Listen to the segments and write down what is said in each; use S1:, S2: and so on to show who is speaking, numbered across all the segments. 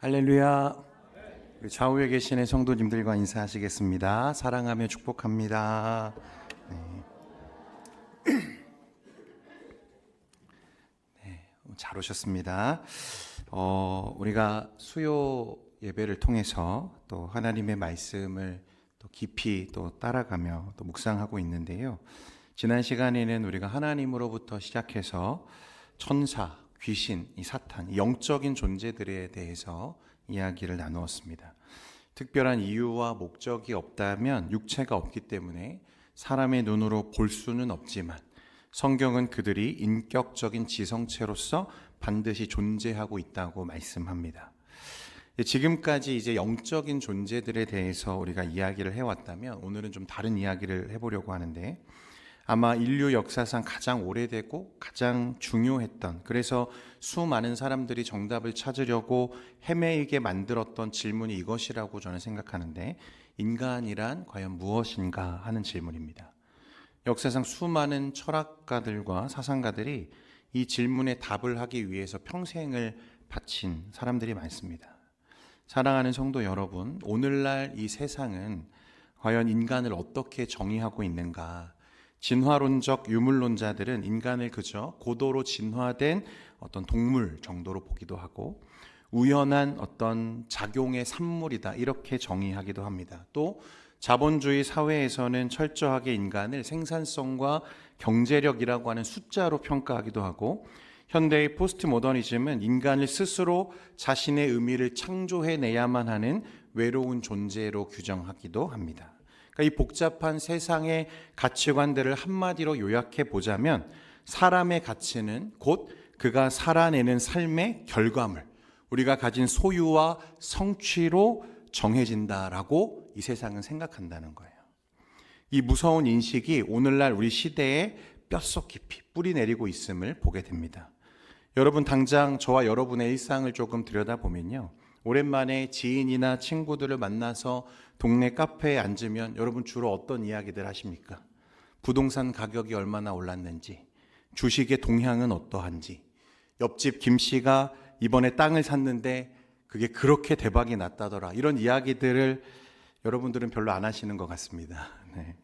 S1: 할렐루야. 우리 좌우에 계시는 성도님들과 인사하시겠습니다. 사랑하며 축복합니다. 잘 오셨습니다. 우리가 수요 예배를 통해서 또 하나님의 말씀을 또 깊이 또 따라가며 또 묵상하고 있는데요. 지난 시간에는 우리가 하나님으로부터 시작해서 천사, 귀신, 이 사탄, 영적인 존재들에 대해서 이야기를 나누었습니다. 특별한 이유와 목적이 없다면 육체가 없기 때문에 사람의 눈으로 볼 수는 없지만 성경은 그들이 인격적인 지성체로서 반드시 존재하고 있다고 말씀합니다. 지금까지 이제 영적인 존재들에 대해서 우리가 이야기를 해왔다면 오늘은 좀 다른 이야기를 해보려고 하는데, 아마 인류 역사상 가장 오래되고 가장 중요했던, 그래서 수많은 사람들이 정답을 찾으려고 헤매이게 만들었던 질문이 이것이라고 저는 생각하는데, 인간이란 과연 무엇인가 하는 질문입니다. 역사상 수많은 철학가들과 사상가들이 이 질문에 답을 하기 위해서 평생을 바친 사람들이 많습니다. 사랑하는 성도 여러분, 오늘날 이 세상은 과연 인간을 어떻게 정의하고 있는가? 진화론적 유물론자들은 인간을 그저 고도로 진화된 어떤 동물 정도로 보기도 하고 우연한 어떤 작용의 산물이다 이렇게 정의하기도 합니다. 또 자본주의 사회에서는 철저하게 인간을 생산성과 경제력이라고 하는 숫자로 평가하기도 하고, 현대의 포스트 모더니즘은 인간을 스스로 자신의 의미를 창조해내야만 하는 외로운 존재로 규정하기도 합니다. 이 복잡한 세상의 가치관들을 한마디로 요약해 보자면, 사람의 가치는 곧 그가 살아내는 삶의 결과물, 우리가 가진 소유와 성취로 정해진다라고 이 세상은 생각한다는 거예요. 이 무서운 인식이 오늘날 우리 시대에 뼛속 깊이 뿌리 내리고 있음을 보게 됩니다. 여러분, 당장 저와 여러분의 일상을 조금 들여다보면요, 오랜만에 지인이나 친구들을 만나서 동네 카페에 앉으면 여러분 주로 어떤 이야기들 하십니까? 부동산 가격이 얼마나 올랐는지, 주식의 동향은 어떠한지, 옆집 김 씨가 이번에 땅을 샀는데 그게 그렇게 대박이 났다더라, 이런 이야기들을 여러분들은 별로 안 하시는 것 같습니다. 네.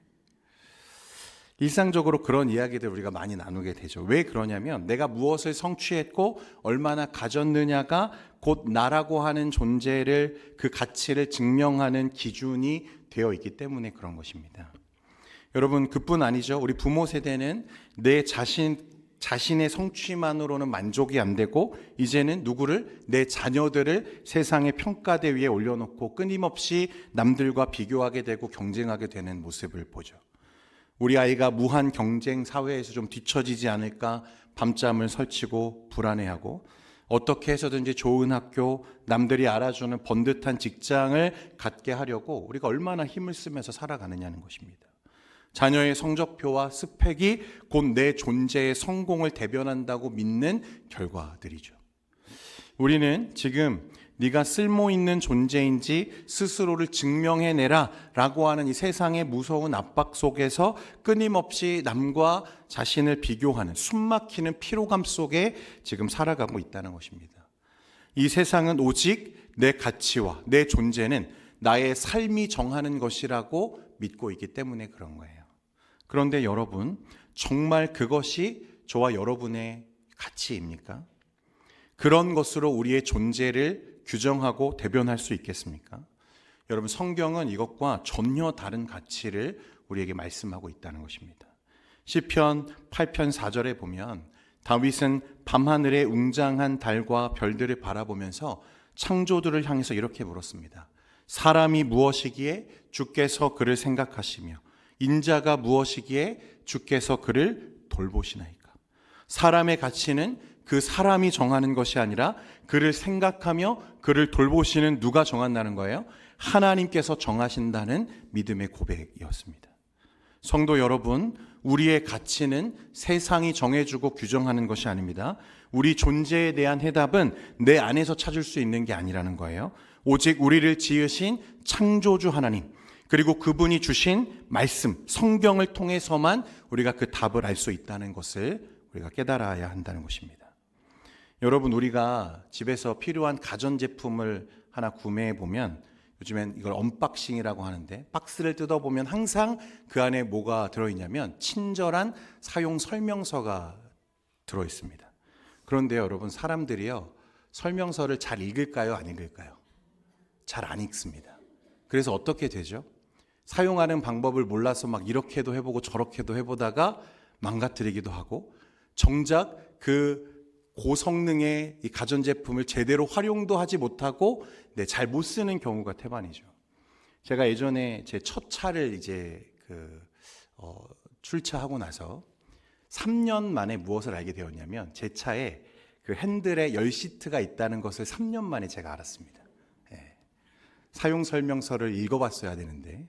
S1: 일상적으로 그런 이야기들 우리가 많이 나누게 되죠. 왜 그러냐면 내가 무엇을 성취했고 얼마나 가졌느냐가 곧 나라고 하는 존재를, 그 가치를 증명하는 기준이 되어 있기 때문에 그런 것입니다. 여러분, 그뿐 아니죠. 우리 부모 세대는 내 자신의 성취만으로는 만족이 안 되고 이제는 누구를, 내 자녀들을 세상의 평가대 위에 올려놓고 끊임없이 남들과 비교하게 되고 경쟁하게 되는 모습을 보죠. 우리 아이가 무한 경쟁 사회에서 좀 뒤처지지 않을까 밤잠을 설치고 불안해하고, 어떻게 해서든지 좋은 학교, 남들이 알아주는 번듯한 직장을 갖게 하려고 우리가 얼마나 힘을 쓰면서 살아가느냐는 것입니다. 자녀의 성적표와 스펙이 곧 내 존재의 성공을 대변한다고 믿는 결과들이죠. 우리는 지금 네가 쓸모있는 존재인지 스스로를 증명해내라 라고 하는 이 세상의 무서운 압박 속에서 끊임없이 남과 자신을 비교하는 숨막히는 피로감 속에 지금 살아가고 있다는 것입니다. 이 세상은 오직 내 가치와 내 존재는 나의 삶이 정하는 것이라고 믿고 있기 때문에 그런 거예요. 그런데 여러분, 정말 그것이 저와 여러분의 가치입니까? 그런 것으로 우리의 존재를 규정하고 대변할 수 있겠습니까? 여러분, 성경은 이것과 전혀 다른 가치를 우리에게 말씀하고 있다는 것입니다. 시편 8편 4절에 보면 다윗은 밤하늘의 웅장한 달과 별들을 바라보면서 창조주를 향해서 이렇게 물었습니다. 사람이 무엇이기에 주께서 그를 생각하시며 인자가 무엇이기에 주께서 그를 돌보시나이까. 사람의 가치는 그 사람이 정하는 것이 아니라 그를 생각하며 그를 돌보시는 누가 정한다는 거예요? 하나님께서 정하신다는 믿음의 고백이었습니다. 성도 여러분, 우리의 가치는 세상이 정해주고 규정하는 것이 아닙니다. 우리 존재에 대한 해답은 내 안에서 찾을 수 있는 게 아니라는 거예요. 오직 우리를 지으신 창조주 하나님, 그리고 그분이 주신 말씀, 성경을 통해서만 우리가 그 답을 알 수 있다는 것을 우리가 깨달아야 한다는 것입니다. 여러분, 우리가 집에서 필요한 가전제품을 하나 구매해 보면 요즘엔 이걸 언박싱이라고 하는데, 박스를 뜯어보면 항상 그 안에 뭐가 들어있냐면 친절한 사용 설명서가 들어있습니다. 그런데 여러분, 사람들이요, 설명서를 잘 읽을까요? 안 읽을까요? 잘 안 읽습니다. 그래서 어떻게 되죠? 사용하는 방법을 몰라서 막 이렇게도 해보고 저렇게도 해보다가 망가뜨리기도 하고, 정작 그 고성능의 이 가전제품을 제대로 활용도 하지 못하고 잘 못 쓰는 경우가 태반이죠. 제가 예전에 제 첫 차를 이제 출차하고 나서 3년 만에 무엇을 알게 되었냐면, 제 차에 그 핸들에 열 시트가 있다는 것을 3년 만에 제가 알았습니다. 사용 설명서를 읽어봤어야 되는데,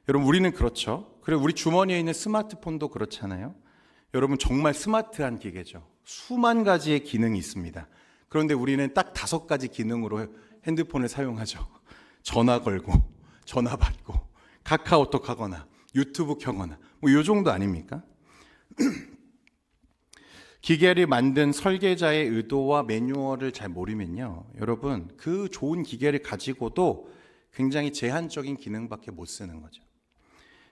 S1: 여러분, 우리는 그렇죠. 그리고 우리 주머니에 있는 스마트폰도 그렇잖아요. 여러분, 정말 스마트한 기계죠. 수만 가지의 기능이 있습니다. 그런데 우리는 딱 5가지 기능으로 핸드폰을 사용하죠. 전화 걸고, 전화 받고, 카카오톡 하거나, 유튜브 켜거나, 뭐 이 정도 아닙니까? 기계를 만든 설계자의 의도와 매뉴얼을 잘 모르면요, 여러분, 그 좋은 기계를 가지고도 굉장히 제한적인 기능밖에 못 쓰는 거죠.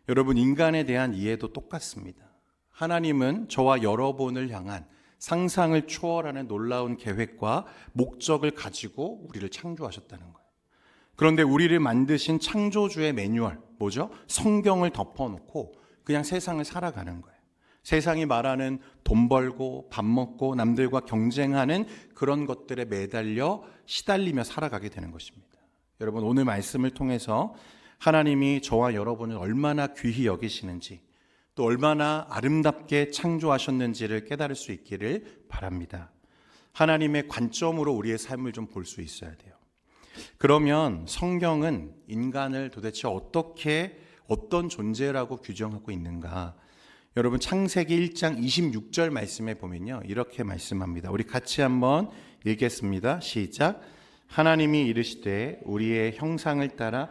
S1: 여러분, 인간에 대한 이해도 똑같습니다. 하나님은 저와 여러분을 향한 상상을 초월하는 놀라운 계획과 목적을 가지고 우리를 창조하셨다는 거예요. 그런데 우리를 만드신 창조주의 매뉴얼, 뭐죠? 성경을 덮어놓고 그냥 세상을 살아가는 거예요. 세상이 말하는 돈 벌고 밥 먹고 남들과 경쟁하는 그런 것들에 매달려 시달리며 살아가게 되는 것입니다. 여러분, 오늘 말씀을 통해서 하나님이 저와 여러분을 얼마나 귀히 여기시는지, 또 얼마나 아름답게 창조하셨는지를 깨달을 수 있기를 바랍니다. 하나님의 관점으로 우리의 삶을 좀 볼 수 있어야 돼요. 그러면 성경은 인간을 도대체 어떤 존재라고 규정하고 있는가? 여러분, 창세기 1장 26절 말씀에 보면요, 이렇게 말씀합니다. 우리 같이 한번 읽겠습니다. 시작. 하나님이 이르시되 우리의 형상을 따라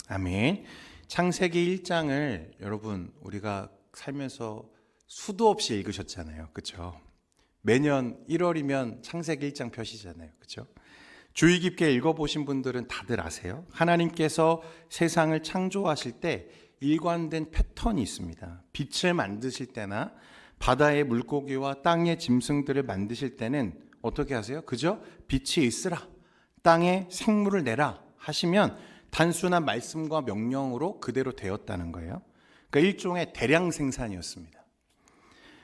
S1: 아멘. 창세기 1장을 여러분, 우리가 살면서 수도 없이 읽으셨잖아요. 그렇죠? 매년 1월이면 창세기 1장 펴시잖아요. 그렇죠? 주의 깊게 읽어보신 분들은 다들 아세요. 하나님께서 세상을 창조하실 때 일관된 패턴이 있습니다. 빛을 만드실 때나 바다의 물고기와 땅의 짐승들을 만드실 때는 어떻게 하세요? 그죠? 빛이 있으라, 땅에 생물을 내라 하시면 단순한 말씀과 명령으로 그대로 되었다는 거예요. 그러니까 일종의 대량 생산이었습니다.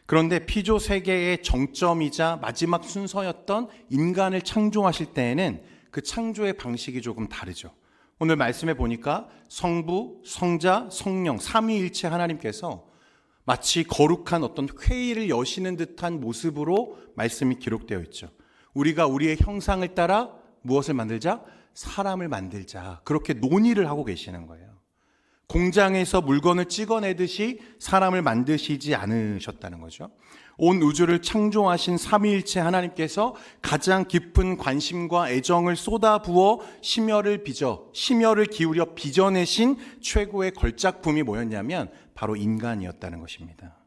S1: 그런데 피조 세계의 정점이자 마지막 순서였던 인간을 창조하실 때에는 그 창조의 방식이 조금 다르죠. 오늘 말씀해 보니까 성부, 성자, 성령, 삼위일체 하나님께서 마치 거룩한 어떤 회의를 여시는 듯한 모습으로 말씀이 기록되어 있죠. 우리가 우리의 형상을 따라 무엇을 만들자? 사람을 만들자. 그렇게 논의를 하고 계시는 거예요. 공장에서 물건을 찍어내듯이 사람을 만드시지 않으셨다는 거죠. 온 우주를 창조하신 삼위일체 하나님께서 가장 깊은 관심과 애정을 쏟아부어 심혈을 기울여 빚어내신 최고의 걸작품이 뭐였냐면 바로 인간이었다는 것입니다.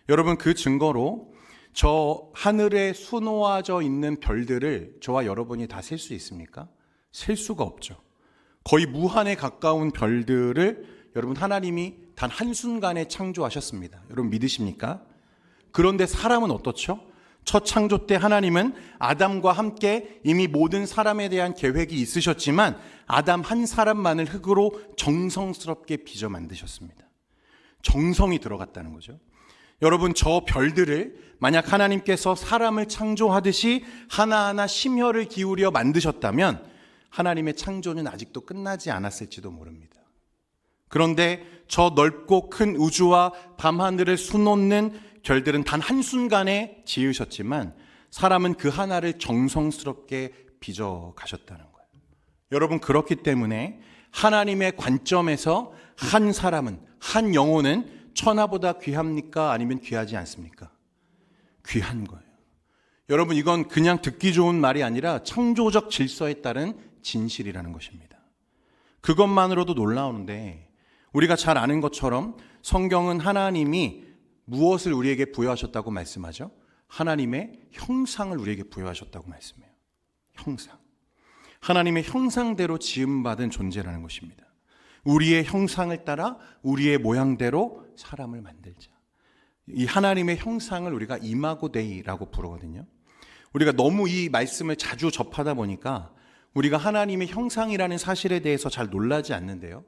S1: 여러분, 그 증거로 저 하늘에 수놓아져 있는 별들을 저와 여러분이 다 셀 수 있습니까? 셀 수가 없죠. 거의 무한에 가까운 별들을 여러분, 하나님이 단 한순간에 창조하셨습니다. 여러분, 믿으십니까? 그런데 사람은 어떻죠? 첫 창조 때 하나님은 아담과 함께 이미 모든 사람에 대한 계획이 있으셨지만 아담 한 사람만을 흙으로 정성스럽게 빚어 만드셨습니다. 정성이 들어갔다는 거죠. 여러분, 저 별들을 만약 하나님께서 사람을 창조하듯이 하나하나 심혈을 기울여 만드셨다면 하나님의 창조는 아직도 끝나지 않았을지도 모릅니다. 그런데 저 넓고 큰 우주와 밤하늘을 수놓는 별들은 단 한순간에 지으셨지만 사람은 그 하나를 정성스럽게 빚어 가셨다는 거예요. 여러분, 그렇기 때문에 하나님의 관점에서 한 사람은, 한 영혼은 천하보다 귀합니까? 아니면 귀하지 않습니까? 귀한 거예요. 여러분, 이건 그냥 듣기 좋은 말이 아니라 창조적 질서에 따른 진실이라는 것입니다. 그것만으로도 놀라우는데 우리가 잘 아는 것처럼 성경은 하나님이 무엇을 우리에게 부여하셨다고 말씀하죠? 하나님의 형상을 우리에게 부여하셨다고 말씀해요. 형상. 하나님의 형상대로 지음받은 존재라는 것입니다. 우리의 형상을 따라 우리의 모양대로 사람을 만들자. 이 하나님의 형상을 우리가 이마고 데이라고 부르거든요. 우리가 너무 이 말씀을 자주 접하다 보니까 우리가 하나님의 형상이라는 사실에 대해서 잘 놀라지 않는데요.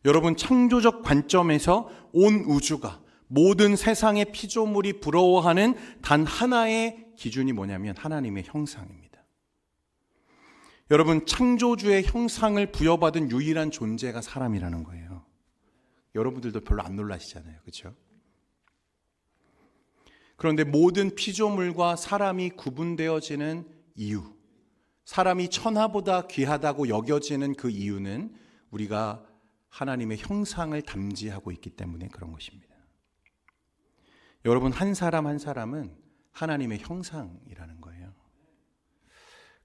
S1: 여러분, 창조적 관점에서 온 우주가, 모든 세상의 피조물이 부러워하는 단 하나의 기준이 뭐냐면 하나님의 형상입니다. 여러분, 창조주의 형상을 부여받은 유일한 존재가 사람이라는 거예요. 여러분들도 별로 안 놀라시잖아요. 그렇죠? 그런데 모든 피조물과 사람이 구분되어지는 이유, 사람이 천하보다 귀하다고 여겨지는 그 이유는 우리가 하나님의 형상을 담지하고 있기 때문에 그런 것입니다. 여러분, 한 사람 한 사람은 하나님의 형상이라는 거예요.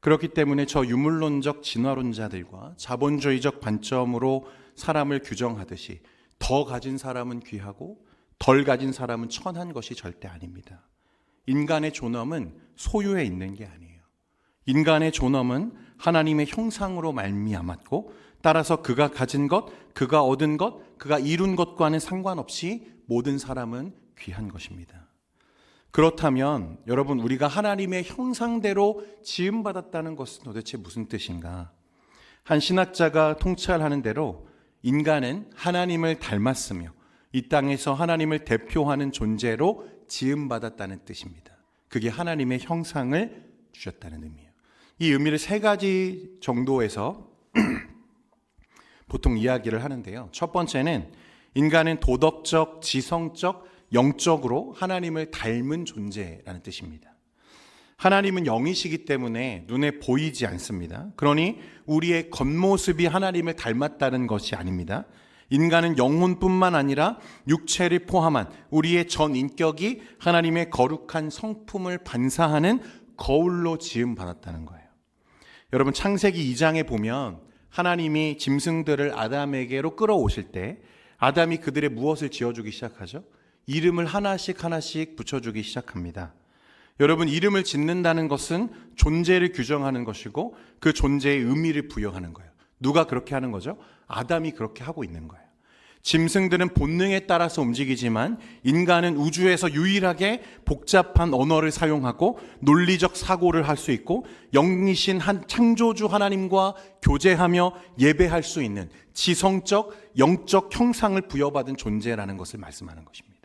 S1: 그렇기 때문에 저 유물론적 진화론자들과 자본주의적 관점으로 사람을 규정하듯이 더 가진 사람은 귀하고 덜 가진 사람은 천한 것이 절대 아닙니다. 인간의 존엄은 소유에 있는 게 아니에요. 인간의 존엄은 하나님의 형상으로 말미암았고 따라서 그가 가진 것, 그가 얻은 것, 그가 이룬 것과는 상관없이 모든 사람은 귀한 것입니다. 그렇다면 여러분, 우리가 하나님의 형상대로 지음받았다는 것은 도대체 무슨 뜻인가? 한 신학자가 통찰하는 대로 인간은 하나님을 닮았으며 이 땅에서 하나님을 대표하는 존재로 지음받았다는 뜻입니다. 그게 하나님의 형상을 주셨다는 의미예요. 이 의미를 세 가지 정도에서 보통 이야기를 하는데요. 첫 번째는 인간은 도덕적, 지성적, 영적으로 하나님을 닮은 존재라는 뜻입니다. 하나님은 영이시기 때문에 눈에 보이지 않습니다. 그러니 우리의 겉모습이 하나님을 닮았다는 것이 아닙니다. 인간은 영혼뿐만 아니라 육체를 포함한 우리의 전 인격이 하나님의 거룩한 성품을 반사하는 거울로 지음받았다는 거예요. 여러분, 창세기 2장에 보면 하나님이 짐승들을 아담에게로 끌어오실 때 아담이 그들의 무엇을 지어주기 시작하죠? 이름을 하나씩 하나씩 붙여주기 시작합니다. 여러분, 이름을 짓는다는 것은 존재를 규정하는 것이고 그 존재의 의미를 부여하는 거예요. 누가 그렇게 하는 거죠? 아담이 그렇게 하고 있는 거예요. 짐승들은 본능에 따라서 움직이지만 인간은 우주에서 유일하게 복잡한 언어를 사용하고 논리적 사고를 할 수 있고 영이신 한 창조주 하나님과 교제하며 예배할 수 있는 지성적, 영적 형상을 부여받은 존재라는 것을 말씀하는 것입니다.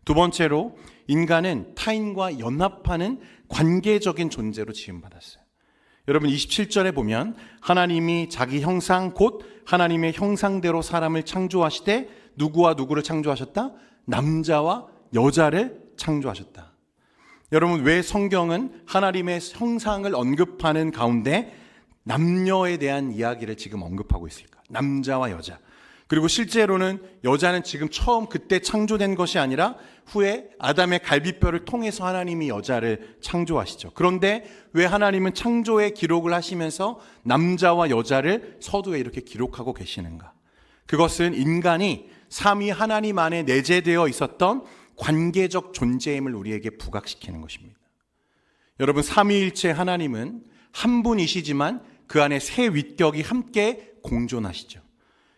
S1: 두 번째로 인간은 타인과 연합하는 관계적인 존재로 지음받았어요. 여러분, 27절에 보면 하나님이 자기 형상 곧 하나님의 형상대로 사람을 창조하시되 누구와 누구를 창조하셨다? 남자와 여자를 창조하셨다. 여러분, 왜 성경은 하나님의 형상을 언급하는 가운데 남녀에 대한 이야기를 지금 언급하고 있을까? 남자와 여자. 그리고 실제로는 여자는 지금 처음 그때 창조된 것이 아니라 후에 아담의 갈비뼈를 통해서 하나님이 여자를 창조하시죠. 그런데 왜 하나님은 창조의 기록을 하시면서 남자와 여자를 서두에 이렇게 기록하고 계시는가? 그것은 인간이 삼위 하나님 안에 내재되어 있었던 관계적 존재임을 우리에게 부각시키는 것입니다. 여러분, 삼위일체 하나님은 한 분이시지만 그 안에 세 위격이 함께 공존하시죠.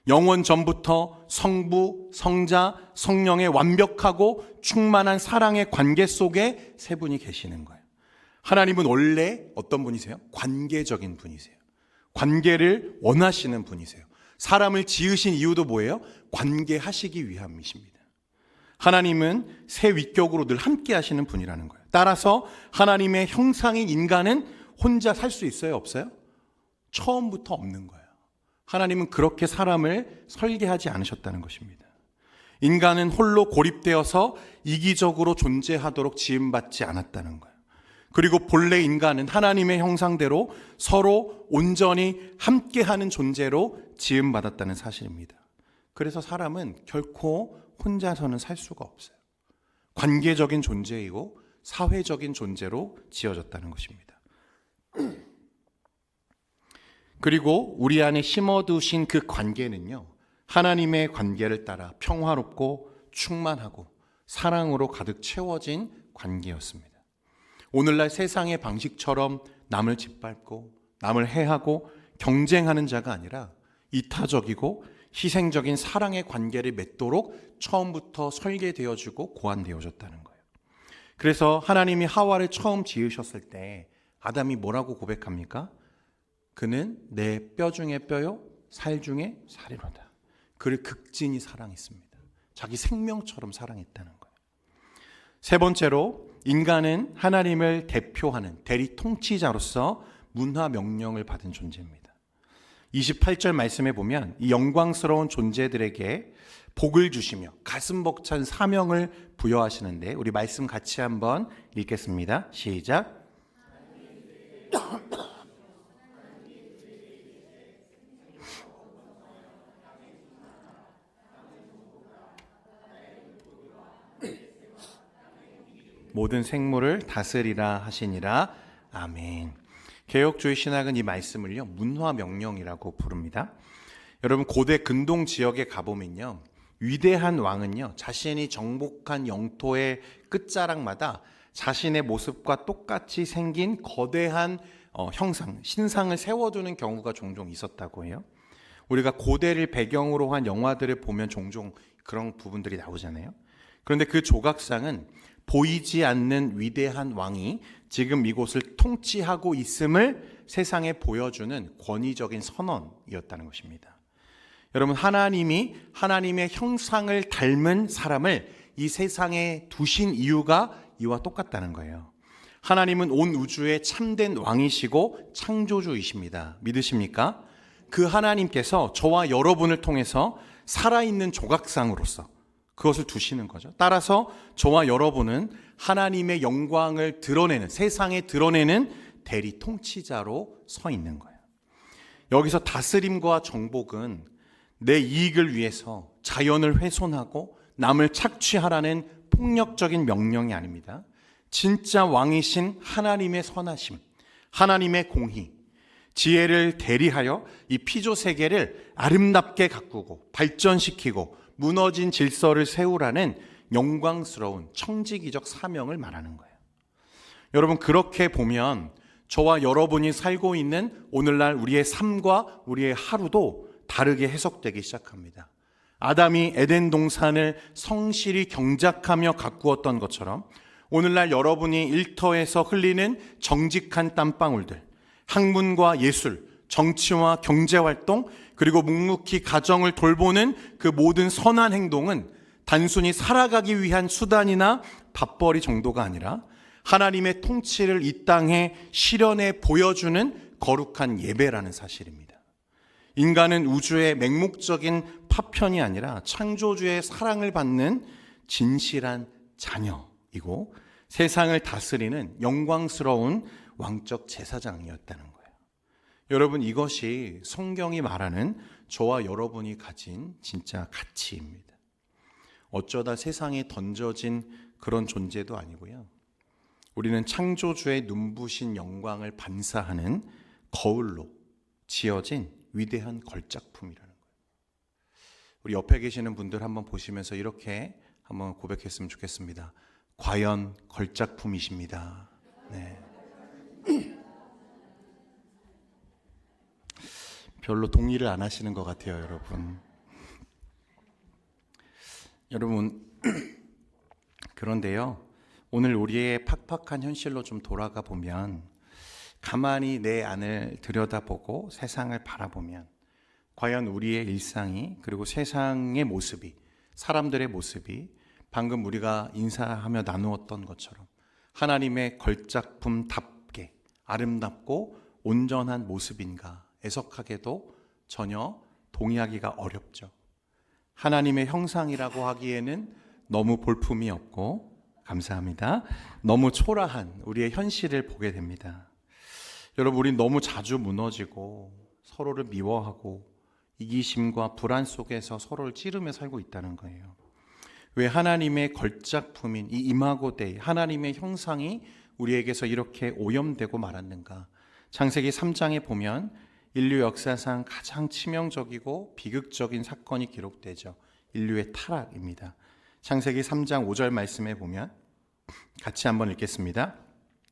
S1: 영원 전부터 성부, 성자, 성령의 완벽하고 충만한 사랑의 관계 속에 세 분이 계시는 거예요. 하나님은 원래 어떤 분이세요? 관계적인 분이세요. 관계를 원하시는 분이세요. 사람을 지으신 이유도 뭐예요? 관계하시기 위함이십니다. 하나님은 세 위격으로 늘 함께 하시는 분이라는 거예요. 따라서 하나님의 형상인 인간은 혼자 살 수 있어요? 없어요? 처음부터 없는 거예요. 하나님은 그렇게 사람을 설계하지 않으셨다는 것입니다. 인간은 홀로 고립되어서 이기적으로 존재하도록 지음받지 않았다는 거예요. 그리고 본래 인간은 하나님의 형상대로 서로 온전히 함께하는 존재로 지음받았다는 사실입니다. 그래서 사람은 결코 혼자서는 살 수가 없어요. 관계적인 존재이고 사회적인 존재로 지어졌다는 것입니다. 그리고 우리 안에 심어두신 그 관계는요, 하나님의 관계를 따라 평화롭고 충만하고 사랑으로 가득 채워진 관계였습니다. 오늘날 세상의 방식처럼 남을 짓밟고 남을 해하고 경쟁하는 자가 아니라 이타적이고 희생적인 사랑의 관계를 맺도록 처음부터 설계되어지고 고안되어졌다는 거예요. 그래서 하나님이 하와를 처음 지으셨을 때 아담이 뭐라고 고백합니까? 그는 내 뼈 중에 뼈요 살 중에 살이로다. 그를 극진히 사랑했습니다. 자기 생명처럼 사랑했다는 거예요. 세 번째로 인간은 하나님을 대표하는 대리 통치자로서 문화 명령을 받은 존재입니다. 28절 말씀에 보면 이 영광스러운 존재들에게 복을 주시며 가슴 벅찬 사명을 부여하시는데 우리 말씀 같이 한번 읽겠습니다. 시작. 모든 생물을 다스리라 하시니라. 아멘. 개혁주의 신학은 이 말씀을요, 문화 명령이라고 부릅니다. 여러분, 고대 근동 지역에 가보면요, 위대한 왕은요, 자신이 정복한 영토의 끝자락마다 자신의 모습과 똑같이 생긴 거대한 형상, 신상을 세워두는 경우가 종종 있었다고 해요. 우리가 고대를 배경으로 한 영화들을 보면 종종 그런 부분들이 나오잖아요. 그런데 그 조각상은 보이지 않는 위대한 왕이 지금 이곳을 통치하고 있음을 세상에 보여주는 권위적인 선언이었다는 것입니다. 여러분, 하나님이 하나님의 형상을 닮은 사람을 이 세상에 두신 이유가 이와 똑같다는 거예요. 하나님은 온 우주의 참된 왕이시고 창조주이십니다. 믿으십니까? 그 하나님께서 저와 여러분을 통해서 살아있는 조각상으로서 그것을 두시는 거죠. 따라서 저와 여러분은 하나님의 영광을 드러내는, 세상에 드러내는 대리 통치자로 서 있는 거예요. 여기서 다스림과 정복은 내 이익을 위해서 자연을 훼손하고 남을 착취하라는 폭력적인 명령이 아닙니다. 진짜 왕이신 하나님의 선하심, 하나님의 공의, 지혜를 대리하여 이 피조 세계를 아름답게 가꾸고 발전시키고 무너진 질서를 세우라는 영광스러운 청지기적 사명을 말하는 거예요. 여러분, 그렇게 보면 저와 여러분이 살고 있는 오늘날 우리의 삶과 우리의 하루도 다르게 해석되기 시작합니다. 아담이 에덴 동산을 성실히 경작하며 가꾸었던 것처럼 오늘날 여러분이 일터에서 흘리는 정직한 땀방울들, 학문과 예술, 정치와 경제활동, 그리고 묵묵히 가정을 돌보는 그 모든 선한 행동은 단순히 살아가기 위한 수단이나 밥벌이 정도가 아니라 하나님의 통치를 이 땅에 실현해 보여주는 거룩한 예배라는 사실입니다. 인간은 우주의 맹목적인 파편이 아니라 창조주의 사랑을 받는 진실한 자녀이고 세상을 다스리는 영광스러운 왕적 제사장이었다는 거예요. 여러분, 이것이 성경이 말하는 저와 여러분이 가진 진짜 가치입니다. 어쩌다 세상에 던져진 그런 존재도 아니고요. 우리는 창조주의 눈부신 영광을 반사하는 거울로 지어진 위대한 걸작품이라는 거예요. 우리 옆에 계시는 분들 한번 보시면서 이렇게 한번 고백했으면 좋겠습니다. 과연 걸작품이십니다. 네. 별로 동의를 안 하시는 것 같아요, 여러분. 여러분, 그런데요, 오늘 우리의 팍팍한 현실로 좀 돌아가 보면 가만히 내 안을 들여다보고 세상을 바라보면 과연 우리의 일상이 그리고 세상의 모습이, 사람들의 모습이 방금 우리가 인사하며 나누었던 것처럼 하나님의 걸작품답게 아름답고 온전한 모습인가 애석하게도 전혀 동의하기가 어렵죠. 하나님의 형상이라고 하기에는 너무 볼품이 없고, 감사합니다, 너무 초라한 우리의 현실을 보게 됩니다. 여러분, 우린 너무 자주 무너지고 서로를 미워하고 이기심과 불안 속에서 서로를 찌르며 살고 있다는 거예요. 왜 하나님의 걸작품인 이 이마고 데이, 하나님의 형상이 우리에게서 이렇게 오염되고 말았는가? 창세기 3장에 보면 인류 역사상 가장 치명적이고 비극적인 사건이 기록되죠. 인류의 타락입니다. 창세기 3장 5절 말씀에 보면 같이 한번 읽겠습니다.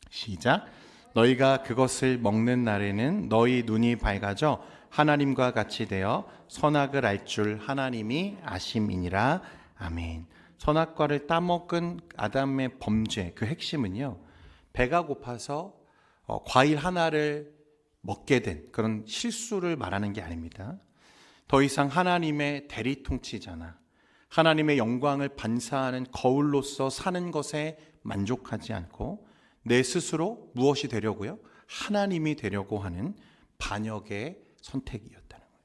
S1: 시작. 너희가 그것을 먹는 날에는 너희 눈이 밝아져 하나님과 같이 되어 선악을 알 줄 하나님이 아심이니라. 아멘. 선악과를 따먹은 아담의 범죄, 그 핵심은요, 배가 고파서 과일 하나를 먹게 된 그런 실수를 말하는 게 아닙니다. 더 이상 하나님의 대리통치자나 하나님의 영광을 반사하는 거울로서 사는 것에 만족하지 않고 내 스스로 무엇이 되려고요? 하나님이 되려고 하는 반역의 선택이었다는 거예요.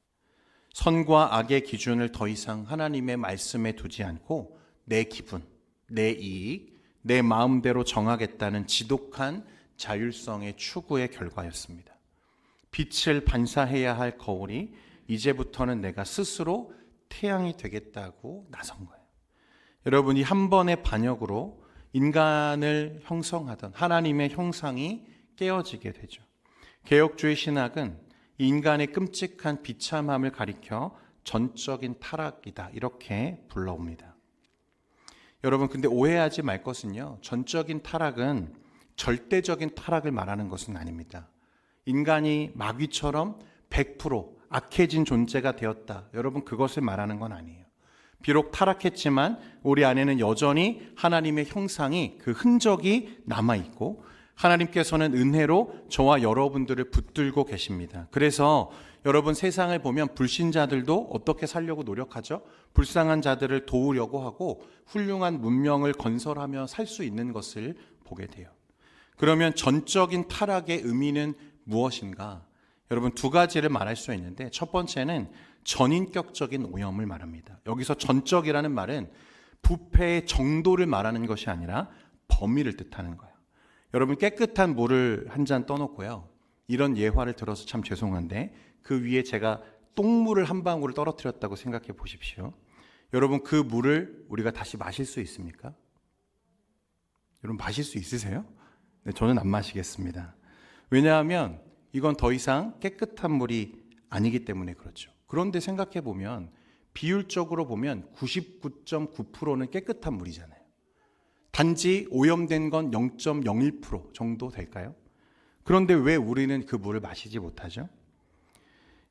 S1: 선과 악의 기준을 더 이상 하나님의 말씀에 두지 않고 내 기분, 내 이익, 내 마음대로 정하겠다는 지독한 자율성의 추구의 결과였습니다. 빛을 반사해야 할 거울이 이제부터는 내가 스스로 태양이 되겠다고 나선 거예요. 여러분이 한 번의 반역으로 인간을 형성하던 하나님의 형상이 깨어지게 되죠. 개혁주의 신학은 인간의 끔찍한 비참함을 가리켜 전적인 타락이다 이렇게 불러옵니다. 여러분 근데 오해하지 말 것은요, 전적인 타락은 절대적인 타락을 말하는 것은 아닙니다. 인간이 마귀처럼 100% 악해진 존재가 되었다, 여러분 그것을 말하는 건 아니에요. 비록 타락했지만 우리 안에는 여전히 하나님의 형상이, 그 흔적이 남아있고 하나님께서는 은혜로 저와 여러분들을 붙들고 계십니다. 그래서 여러분 세상을 보면 불신자들도 어떻게 살려고 노력하죠? 불쌍한 자들을 도우려고 하고 훌륭한 문명을 건설하며 살 수 있는 것을 보게 돼요. 그러면 전적인 타락의 의미는 무엇인가? 여러분 두 가지를 말할 수 있는데, 첫 번째는 전인격적인 오염을 말합니다. 여기서 전적이라는 말은 부패의 정도를 말하는 것이 아니라 범위를 뜻하는 거예요. 여러분 깨끗한 물을 한 잔 떠놓고요, 이런 예화를 들어서 참 죄송한데 그 위에 제가 똥물을 한 방울을 떨어뜨렸다고 생각해 보십시오. 여러분 그 물을 우리가 다시 마실 수 있습니까? 여러분 마실 수 있으세요? 네, 저는 안 마시겠습니다. 왜냐하면 이건 더 이상 깨끗한 물이 아니기 때문에 그렇죠. 그런데 생각해 보면 비율적으로 보면 99.9%는 깨끗한 물이잖아요. 단지 오염된 건 0.01% 정도 될까요? 그런데 왜 우리는 그 물을 마시지 못하죠?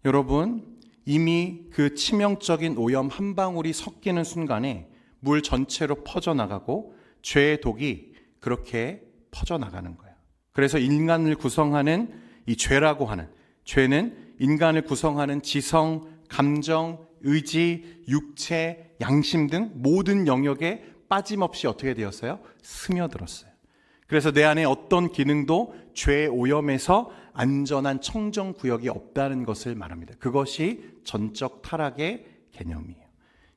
S1: 여러분 이미 그 치명적인 오염 한 방울이 섞이는 순간에 물 전체로 퍼져나가고 죄의 독이 그렇게 퍼져나가는 거예요. 그래서 인간을 구성하는 이 죄라고 하는, 죄는 인간을 구성하는 지성, 감정, 의지, 육체, 양심 등 모든 영역에 빠짐없이 어떻게 되었어요? 스며들었어요. 그래서 내 안에 어떤 기능도 죄의 오염에서 안전한 청정 구역이 없다는 것을 말합니다. 그것이 전적 타락의 개념이에요.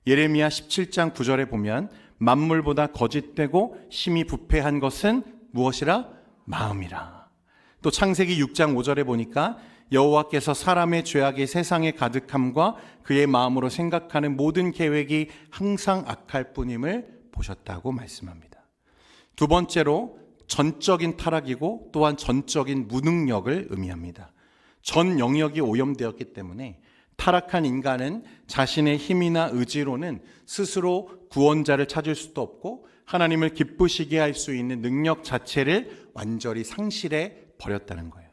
S1: 예레미야 17장 9절에 보면 만물보다 거짓되고 심히 부패한 것은 무엇이라? 마음이라. 또 창세기 6장 5절에 보니까 여호와께서 사람의 죄악이 세상에 가득함과 그의 마음으로 생각하는 모든 계획이 항상 악할 뿐임을 보셨다고 말씀합니다. 두 번째로 전적인 타락이고 또한 전적인 무능력을 의미합니다. 전 영역이 오염되었기 때문에 타락한 인간은 자신의 힘이나 의지로는 스스로 구원자를 찾을 수도 없고 하나님을 기쁘시게 할 수 있는 능력 자체를 완전히 상실해 버렸다는 거예요.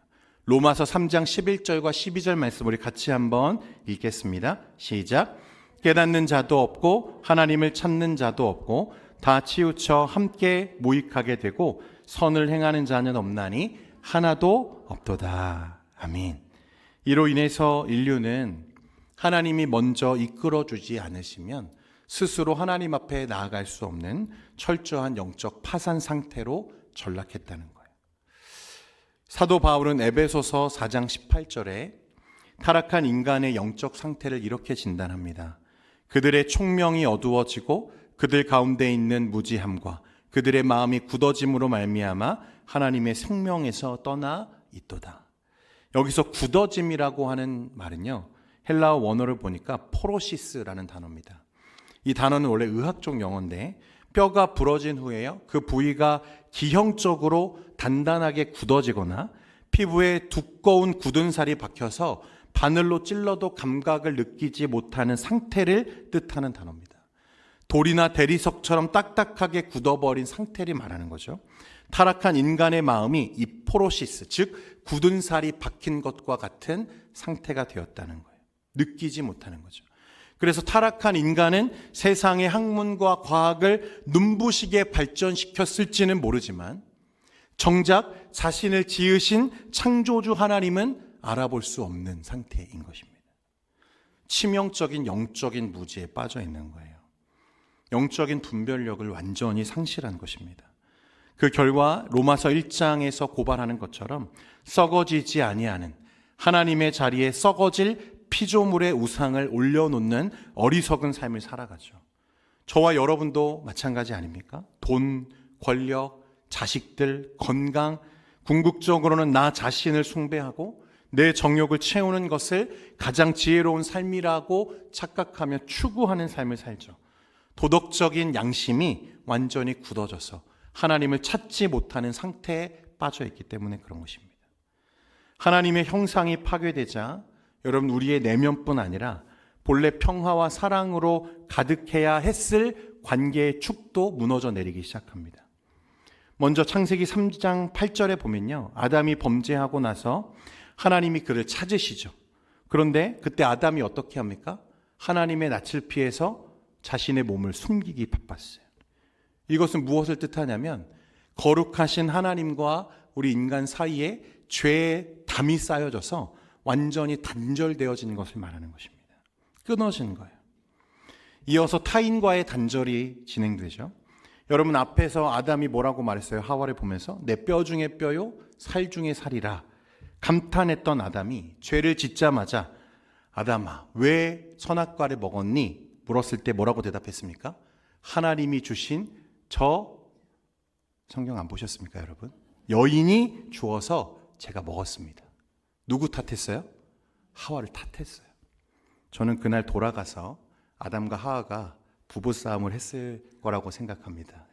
S1: 로마서 3장 11절과 12절 말씀 우리 같이 한번 읽겠습니다. 시작. 깨닫는 자도 없고 하나님을 찾는 자도 없고 다 치우쳐 함께 무익하게 되고 선을 행하는 자는 없나니 하나도 없도다. 아멘. 이로 인해서 인류는 하나님이 먼저 이끌어주지 않으시면 스스로 하나님 앞에 나아갈 수 없는 철저한 영적 파산 상태로 전락했다는 거예요. 사도 바울은 에베소서 4장 18절에 타락한 인간의 영적 상태를 이렇게 진단합니다. 그들의 총명이 어두워지고 그들 가운데 있는 무지함과 그들의 마음이 굳어짐으로 말미암아 하나님의 생명에서 떠나 있도다. 여기서 굳어짐이라고 하는 말은요, 헬라어 원어를 보니까 포로시스라는 단어입니다. 이 단어는 원래 의학적 용어인데 뼈가 부러진 후에요, 그 부위가 기형적으로 단단하게 굳어지거나 피부에 두꺼운 굳은 살이 박혀서 바늘로 찔러도 감각을 느끼지 못하는 상태를 뜻하는 단어입니다. 돌이나 대리석처럼 딱딱하게 굳어버린 상태를 말하는 거죠. 타락한 인간의 마음이 이 포로시스, 즉 굳은 살이 박힌 것과 같은 상태가 되었다는 거예요. 느끼지 못하는 거죠. 그래서 타락한 인간은 세상의 학문과 과학을 눈부시게 발전시켰을지는 모르지만 정작 자신을 지으신 창조주 하나님은 알아볼 수 없는 상태인 것입니다. 치명적인 영적인 무지에 빠져 있는 거예요. 영적인 분별력을 완전히 상실한 것입니다. 그 결과 로마서 1장에서 고발하는 것처럼 썩어지지 아니하는 하나님의 자리에 썩어질 피조물의 우상을 올려놓는 어리석은 삶을 살아가죠. 저와 여러분도 마찬가지 아닙니까? 돈, 권력, 자식들, 건강, 궁극적으로는 나 자신을 숭배하고 내 정욕을 채우는 것을 가장 지혜로운 삶이라고 착각하며 추구하는 삶을 살죠. 도덕적인 양심이 완전히 굳어져서 하나님을 찾지 못하는 상태에 빠져 있기 때문에 그런 것입니다. 하나님의 형상이 파괴되자 여러분 우리의 내면뿐 아니라 본래 평화와 사랑으로 가득해야 했을 관계의 축도 무너져 내리기 시작합니다. 먼저 창세기 3장 8절에 보면요, 아담이 범죄하고 나서 하나님이 그를 찾으시죠. 그런데 그때 아담이 어떻게 합니까? 하나님의 낯을 피해서 자신의 몸을 숨기기 바빴어요. 이것은 무엇을 뜻하냐면 거룩하신 하나님과 우리 인간 사이에 죄의 담이 쌓여져서 완전히 단절되어진 것을 말하는 것입니다. 끊어진 거예요. 이어서 타인과의 단절이 진행되죠. 여러분 앞에서 아담이 뭐라고 말했어요? 하와를 보면서 내 뼈 중에 뼈요 살 중에 살이라 감탄했던 아담이 죄를 짓자마자 아담아 왜 선악과를 먹었니? 물었을 때 뭐라고 대답했습니까? 하나님이 주신 저 성경 안 보셨습니까 여러분? 여인이 주어서 제가 먹었습니다. 누구 탓했어요? 하와를 탓했어요. 저는 그날 돌아가서 아담과 하와가 부부싸움을 했을 거라고 생각합니다.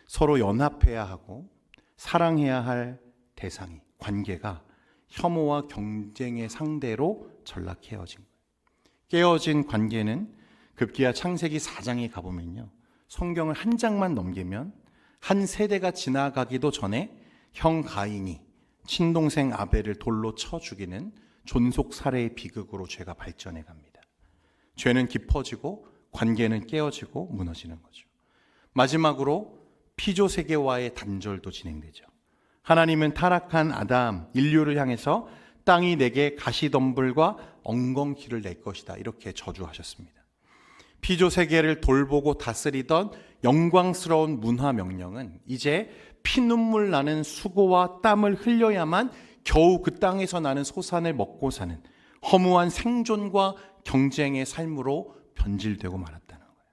S1: 서로 연합해야 하고 사랑해야 할 대상이, 관계가 혐오와 경쟁의 상대로 전락해어진 거예요. 깨어진 관계는 급기야 창세기 4장에 가보면요, 성경을 한 장만 넘기면 한 세대가 지나가기도 전에 형 가인이 친동생 아벨을 돌로 쳐 죽이는 존속 살해의 비극으로 죄가 발전해 갑니다. 죄는 깊어지고 관계는 깨어지고 무너지는 거죠. 마지막으로 피조 세계와의 단절도 진행되죠. 하나님은 타락한 아담, 인류를 향해서 땅이 내게 가시덤불과 엉겅퀴를 낼 것이다 이렇게 저주하셨습니다. 피조 세계를 돌보고 다스리던 영광스러운 문화 명령은 이제 피눈물 나는 수고와 땀을 흘려야만 겨우 그 땅에서 나는 소산을 먹고 사는 허무한 생존과 경쟁의 삶으로 변질되고 말았다는 거예요.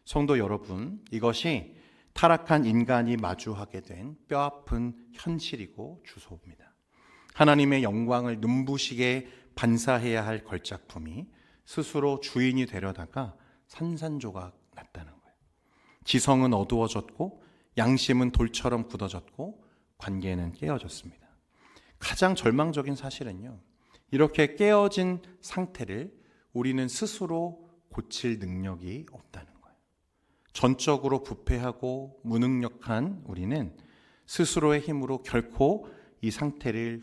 S1: 성도 여러분, 이것이 타락한 인간이 마주하게 된 뼈아픈 현실이고 주소입니다. 하나님의 영광을 눈부시게 반사해야 할 걸작품이 스스로 주인이 되려다가 산산조각 났다는 거예요. 지성은 어두워졌고 양심은 돌처럼 굳어졌고 관계는 깨어졌습니다. 가장 절망적인 사실은요, 이렇게 깨어진 상태를 우리는 스스로 고칠 능력이 없다는 거예요. 전적으로 부패하고 무능력한 우리는 스스로의 힘으로 결코 이 상태를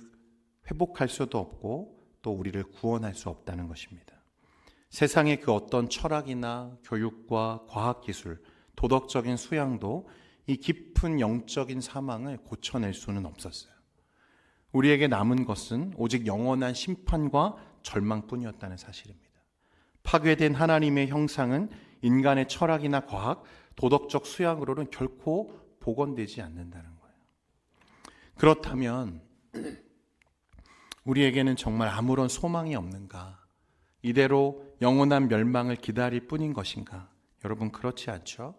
S1: 회복할 수도 없고 또 우리를 구원할 수 없다는 것입니다. 세상의 그 어떤 철학이나 교육과 과학기술, 도덕적인 수양도 이 깊은 영적인 사망을 고쳐낼 수는 없었어요. 우리에게 남은 것은 오직 영원한 심판과 절망뿐이었다는 사실입니다. 파괴된 하나님의 형상은 인간의 철학이나 과학, 도덕적 수양으로는 결코 복원되지 않는다는 거예요. 그렇다면 우리에게는 정말 아무런 소망이 없는가? 이대로 영원한 멸망을 기다릴 뿐인 것인가? 여러분 그렇지 않죠?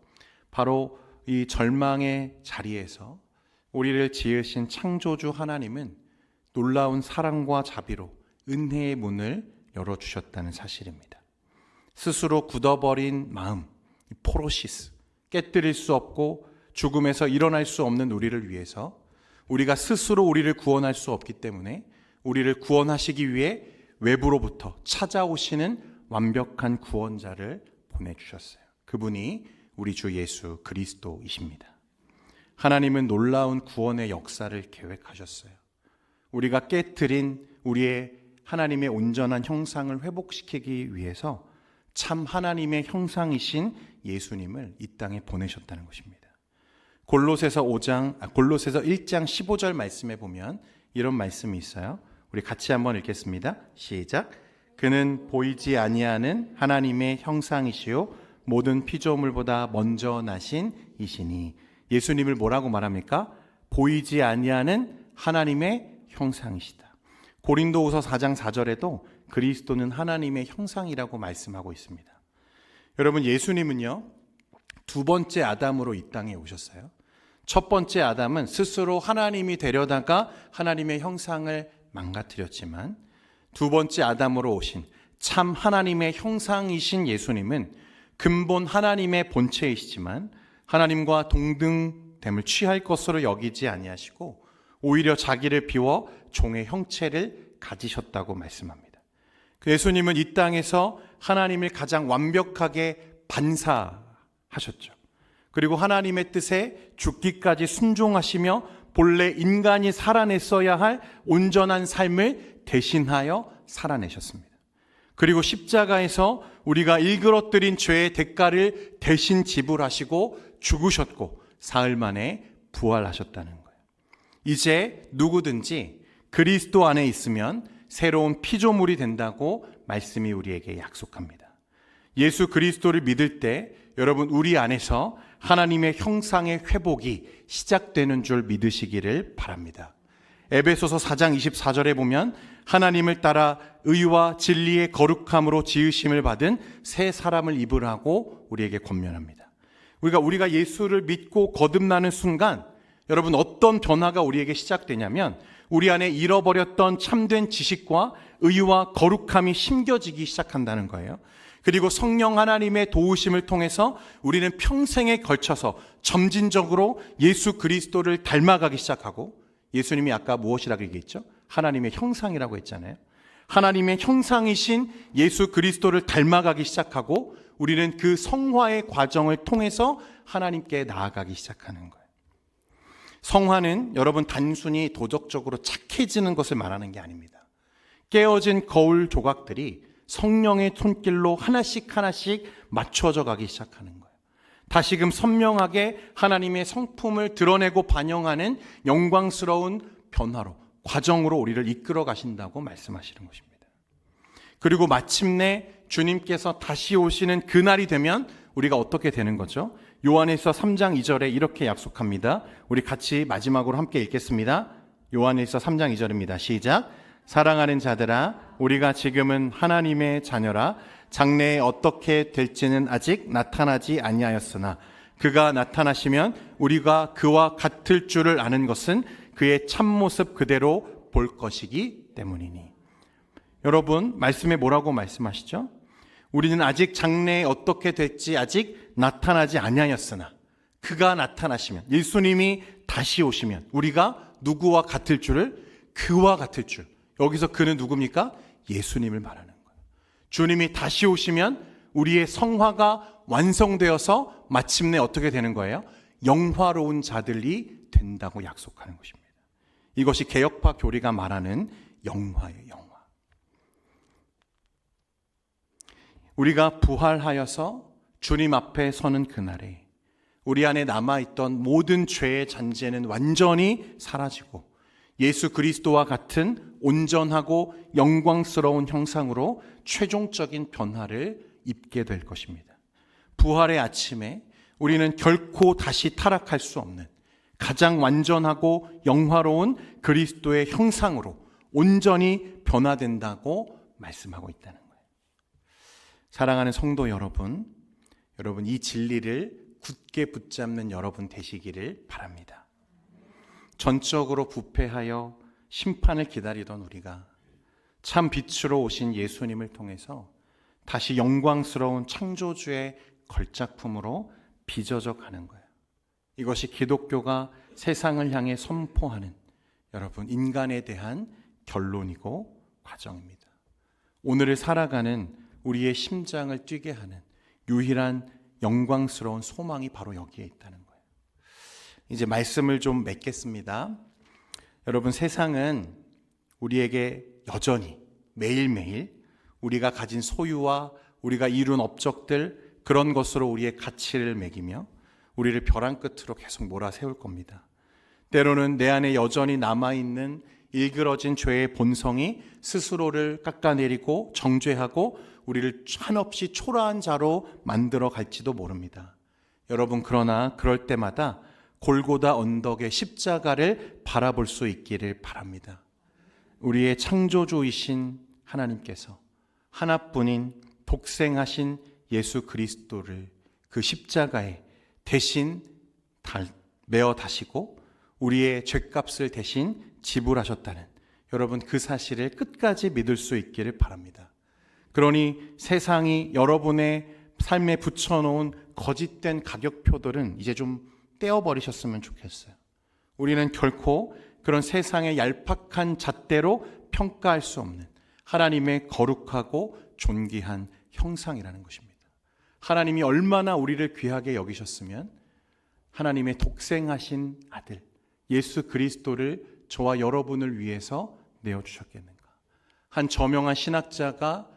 S1: 바로 이 절망의 자리에서 우리를 지으신 창조주 하나님은 놀라운 사랑과 자비로 은혜의 문을 열어주셨다는 사실입니다. 스스로 굳어버린 마음, 포로시스, 깨뜨릴 수 없고 죽음에서 일어날 수 없는 우리를 위해서 우리가 스스로 우리를 구원할 수 없기 때문에 우리를 구원하시기 위해 외부로부터 찾아오시는 완벽한 구원자를 보내주셨어요. 그분이 우리 주 예수 그리스도이십니다. 하나님은 놀라운 구원의 역사를 계획하셨어요. 우리가 깨트린 우리의 하나님의 온전한 형상을 회복시키기 위해서 참 하나님의 형상이신 예수님을 이 땅에 보내셨다는 것입니다. 골로새서 1장 15절 말씀에 보면 이런 말씀이 있어요. 우리 같이 한번 읽겠습니다. 시작. 그는 보이지 아니하는 하나님의 형상이시요 모든 피조물보다 먼저 나신 이시니. 예수님을 뭐라고 말합니까? 보이지 아니하는 하나님의 형상이시다. 고린도후서 4장 4절에도 그리스도는 하나님의 형상이라고 말씀하고 있습니다. 여러분, 예수님은요, 두 번째 아담으로 이 땅에 오셨어요. 첫 번째 아담은 스스로 하나님이 되려다가 하나님의 형상을 망가뜨렸지만, 두 번째 아담으로 오신 참 하나님의 형상이신 예수님은 근본 하나님의 본체이시지만 하나님과 동등됨을 취할 것으로 여기지 아니하시고 오히려 자기를 비워 종의 형체를 가지셨다고 말씀합니다. 예수님은 이 땅에서 하나님을 가장 완벽하게 반사하셨죠. 그리고 하나님의 뜻에 죽기까지 순종하시며 본래 인간이 살아냈어야 할 온전한 삶을 대신하여 살아내셨습니다. 그리고 십자가에서 우리가 일그러뜨린 죄의 대가를 대신 지불하시고 죽으셨고 사흘 만에 부활하셨다는 거예요. 이제 누구든지 그리스도 안에 있으면 새로운 피조물이 된다고 말씀이 우리에게 약속합니다. 예수 그리스도를 믿을 때 여러분, 우리 안에서 하나님의 형상의 회복이 시작되는 줄 믿으시기를 바랍니다. 에베소서 4장 24절에 보면 하나님을 따라 의와 진리의 거룩함으로 지으심을 받은 새 사람을 입으라고 우리에게 권면합니다. 우리가 예수를 믿고 거듭나는 순간 여러분, 어떤 변화가 우리에게 시작되냐면 우리 안에 잃어버렸던 참된 지식과 의와 거룩함이 심겨지기 시작한다는 거예요. 그리고 성령 하나님의 도우심을 통해서 우리는 평생에 걸쳐서 점진적으로 예수 그리스도를 닮아가기 시작하고, 예수님이 아까 무엇이라고 얘기했죠? 하나님의 형상이라고 했잖아요. 하나님의 형상이신 예수 그리스도를 닮아가기 시작하고 우리는 그 성화의 과정을 통해서 하나님께 나아가기 시작하는 거예요. 성화는 여러분 단순히 도덕적으로 착해지는 것을 말하는 게 아닙니다. 깨어진 거울 조각들이 성령의 손길로 하나씩 맞춰져 가기 시작하는 거예요. 다시금 선명하게 하나님의 성품을 드러내고 반영하는 영광스러운 변화로, 과정으로 우리를 이끌어 가신다고 말씀하시는 것입니다. 그리고 마침내 주님께서 다시 오시는 그날이 되면 우리가 어떻게 되는 거죠? 요한일서 3장 2절에 이렇게 약속합니다. 우리 같이 마지막으로 함께 읽겠습니다. 요한일서 3장 2절입니다. 시작. 사랑하는 자들아, 우리가 지금은 하나님의 자녀라. 장래에 어떻게 될지는 아직 나타나지 아니하였으나 그가 나타나시면 우리가 그와 같을 줄을 아는 것은 그의 참모습 그대로 볼 것이기 때문이니. 여러분, 말씀에 뭐라고 말씀하시죠? 우리는 아직 장래에 어떻게 될지 아직 나타나지 아니하였으나 그가 나타나시면, 예수님이 다시 오시면 우리가 누구와 같을 줄을, 그와 같을 줄. 여기서 그는 누굽니까? 예수님을 말하는 거예요. 주님이 다시 오시면 우리의 성화가 완성되어서 마침내 어떻게 되는 거예요? 영화로운 자들이 된다고 약속하는 것입니다. 이것이 개역파 교리가 말하는 영화예요. 영화. 우리가 부활하여서 주님 앞에 서는 그날에 우리 안에 남아있던 모든 죄의 잔재는 완전히 사라지고 예수 그리스도와 같은 온전하고 영광스러운 형상으로 최종적인 변화를 입게 될 것입니다. 부활의 아침에 우리는 결코 다시 타락할 수 없는 가장 완전하고 영화로운 그리스도의 형상으로 온전히 변화된다고 말씀하고 있다는 거예요. 사랑하는 성도 여러분, 이 진리를 굳게 붙잡는 여러분 되시기를 바랍니다. 전적으로 부패하여 심판을 기다리던 우리가 참 빛으로 오신 예수님을 통해서 다시 영광스러운 창조주의 걸작품으로 빚어져 가는 거예요. 이것이 기독교가 세상을 향해 선포하는 여러분 인간에 대한 결론이고 과정입니다. 오늘을 살아가는 우리의 심장을 뛰게 하는 유일한 영광스러운 소망이 바로 여기에 있다는 거예요. 이제 말씀을 좀 맺겠습니다. 여러분, 세상은 우리에게 여전히 매일매일 우리가 가진 소유와 우리가 이룬 업적들, 그런 것으로 우리의 가치를 매기며 우리를 벼랑 끝으로 계속 몰아세울 겁니다. 때로는 내 안에 여전히 남아있는 일그러진 죄의 본성이 스스로를 깎아내리고 정죄하고 우리를 한없이 초라한 자로 만들어 갈지도 모릅니다. 여러분, 그러나 그럴 때마다 골고다 언덕의 십자가를 바라볼 수 있기를 바랍니다. 우리의 창조주이신 하나님께서 하나뿐인 독생하신 예수 그리스도를 그 십자가에 대신 메어 다시고 우리의 죄값을 대신 지불하셨다는, 여러분, 그 사실을 끝까지 믿을 수 있기를 바랍니다. 그러니 세상이 여러분의 삶에 붙여놓은 거짓된 가격표들은 이제 좀 떼어버리셨으면 좋겠어요. 우리는 결코 그런 세상의 얄팍한 잣대로 평가할 수 없는 하나님의 거룩하고 존귀한 형상이라는 것입니다. 하나님이 얼마나 우리를 귀하게 여기셨으면 하나님의 독생하신 아들 예수 그리스도를 저와 여러분을 위해서 내어주셨겠는가. 한 저명한 신학자가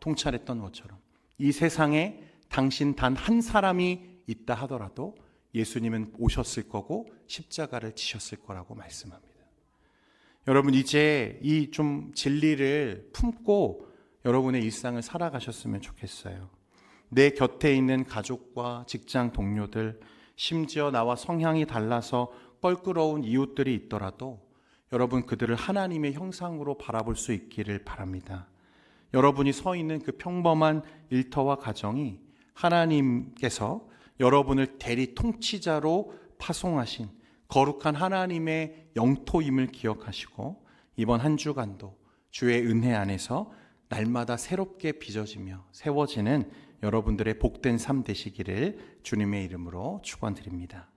S1: 통찰했던 것처럼 이 세상에 당신 단 한 사람이 있다 하더라도 예수님은 오셨을 거고 십자가를 지셨을 거라고 말씀합니다. 여러분, 이제 이 좀 진리를 품고 여러분의 일상을 살아가셨으면 좋겠어요. 내 곁에 있는 가족과 직장 동료들, 심지어 나와 성향이 달라서 껄끄러운 이웃들이 있더라도 여러분, 그들을 하나님의 형상으로 바라볼 수 있기를 바랍니다. 여러분이 서 있는 그 평범한 일터와 가정이 하나님께서 여러분을 대리 통치자로 파송하신 거룩한 하나님의 영토임을 기억하시고 이번 한 주간도 주의 은혜 안에서 날마다 새롭게 빚어지며 세워지는 여러분들의 복된 삶 되시기를 주님의 이름으로 축원드립니다.